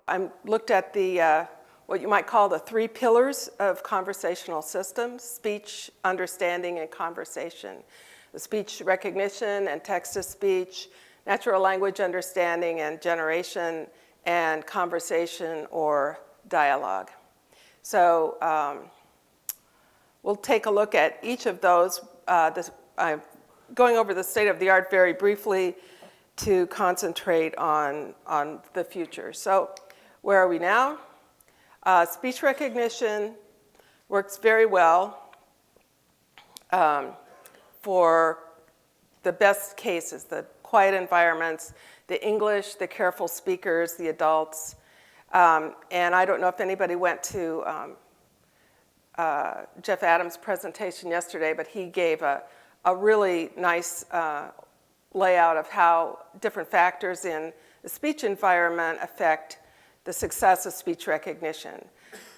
I looked at the what you might call the 3 pillars of conversational systems: speech, understanding, and conversation. The speech recognition and text-to-speech, natural language understanding and generation, and conversation or dialogue. So we'll take a look at each of those. I'm going over the state of the art very briefly to concentrate on the future. So where are we now? Speech recognition works very well for the best cases, the quiet environments, the English, the careful speakers, the adults. And I don't know if anybody went to Jeff Adams' presentation yesterday, but he gave a really nice layout of how different factors in the speech environment affect the success of speech recognition.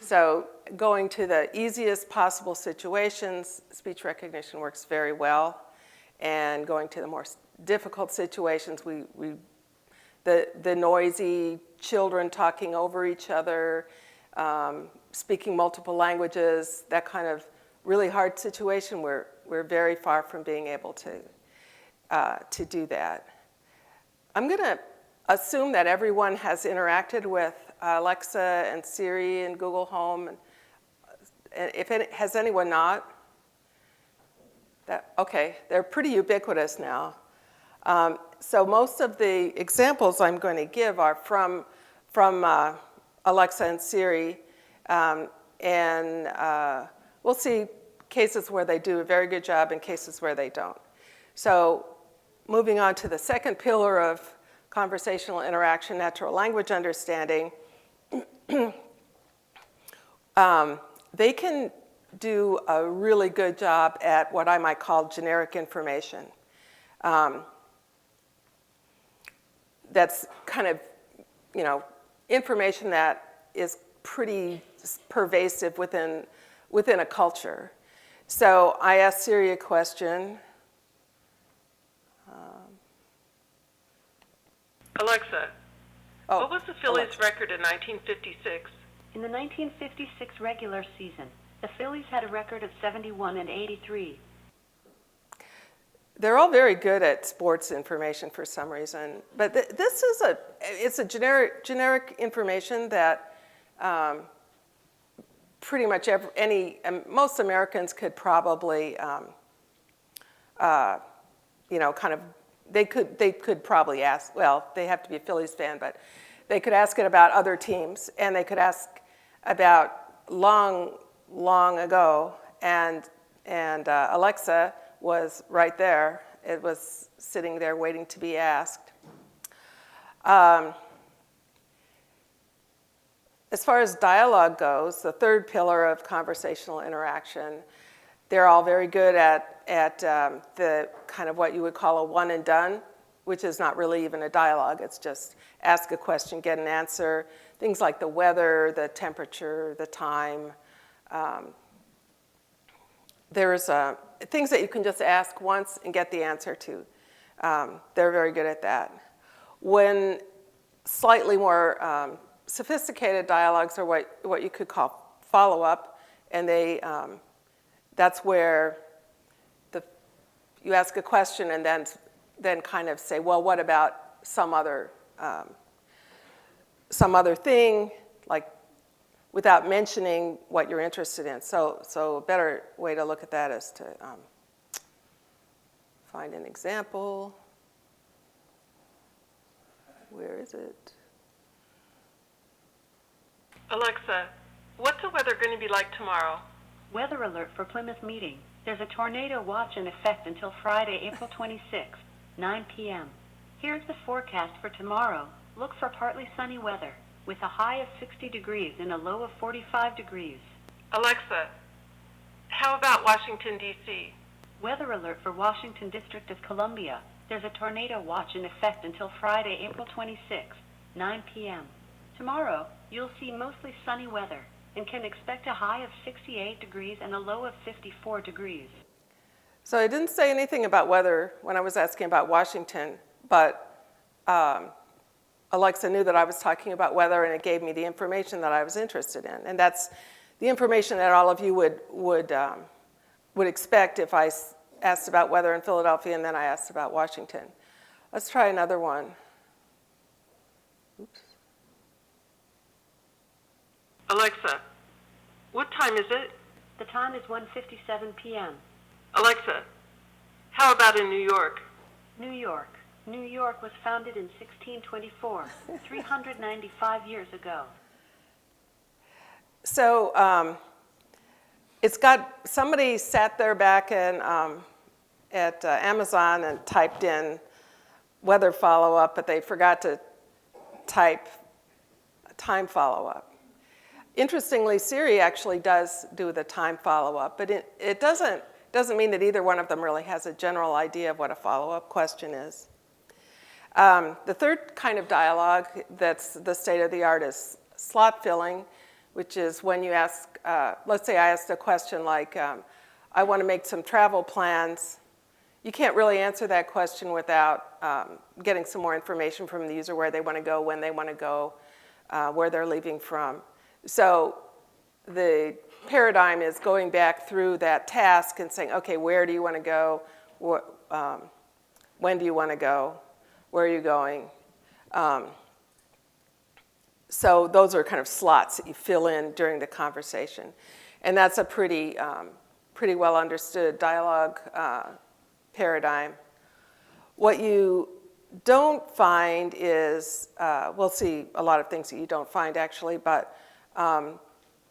So going to the easiest possible situations, speech recognition works very well. And going to the more difficult situations, the noisy children talking over each other, speaking multiple languages, that kind of really hard situation, we're very far from being able to do that. I'm going to assume that everyone has interacted with Alexa and Siri and Google Home. Has anyone not? Okay, they're pretty ubiquitous now. So most of the examples I'm going to give are from Alexa and Siri. And we'll see cases where they do a very good job and cases where they don't. So moving on to the second pillar of conversational interaction, natural language understanding, they can do a really good job at what I might call generic information. That's kind of, information that is pretty pervasive within a culture. So I asked Siri a question. Alexa, what was the Phillies' record in 1956? In the 1956 regular season, the Phillies had a record of 71-83. They're all very good at sports information for some reason, but this is it's a generic information that pretty much most Americans could probably, they could probably ask. Well, they have to be a Phillies fan, but they could ask it about other teams, and they could ask about long ago, and Alexa was right there. It was sitting there waiting to be asked. As far as dialogue goes, the third pillar of conversational interaction, they're all very good at the kind of what you would call a one and done, which is not really even a dialogue. It's just ask a question, get an answer. Things like the weather, the temperature, the time. There's things that you can just ask once and get the answer to. They're very good at that. When slightly more sophisticated dialogues are what you could call follow-up, and that's where you ask a question and then kind of say, well, what about some other thing, like without mentioning what you're interested in. So a better way to look at that is to find an example. Where is it? Alexa, what's the weather going to be like tomorrow? Weather alert for Plymouth meeting. There's a tornado watch in effect until Friday, April 26th, 9 p.m. Here's the forecast for tomorrow. Look for partly sunny weather with a high of 60 degrees and a low of 45 degrees. Alexa, how about Washington, D.C.? Weather alert for Washington District of Columbia. There's a tornado watch in effect until Friday, April 26th, 9 p.m. Tomorrow, you'll see mostly sunny weather and can expect a high of 68 degrees and a low of 54 degrees. So I didn't say anything about weather when I was asking about Washington, but Alexa knew that I was talking about weather, and it gave me the information that I was interested in. And that's the information that all of you would expect if I asked about weather in Philadelphia and then I asked about Washington. Let's try another one. Oops. Alexa, what time is it? The time is 1:57 p.m. Alexa, how about in New York? New York. New York was founded in 1624, 395 years ago. So it's got, somebody sat there back at Amazon and typed in weather follow-up, but they forgot to type time follow-up. Interestingly, Siri actually does do the time follow-up, but it doesn't mean that either one of them really has a general idea of what a follow-up question is. The third kind of dialogue that's the state of the art is slot filling, which is when you ask, let's say I asked a question like, I want to make some travel plans. You can't really answer that question without getting some more information from the user, where they want to go, when they want to go, where they're leaving from. So the paradigm is going back through that task and saying, okay, where do you want to go? When do you want to go? Where are you going? So those are kind of slots that you fill in during the conversation. And that's a pretty well understood dialogue paradigm. What you don't find is, we'll see a lot of things that you don't find actually, but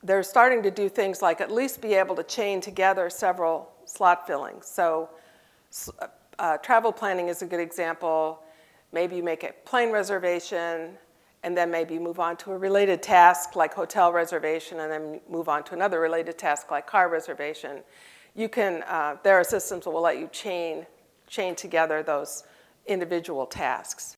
they're starting to do things like at least be able to chain together several slot fillings. So travel planning is a good example. Maybe you make a plane reservation, and then maybe you move on to a related task like hotel reservation, and then move on to another related task like car reservation. You can, there are systems that will let you chain together those individual tasks.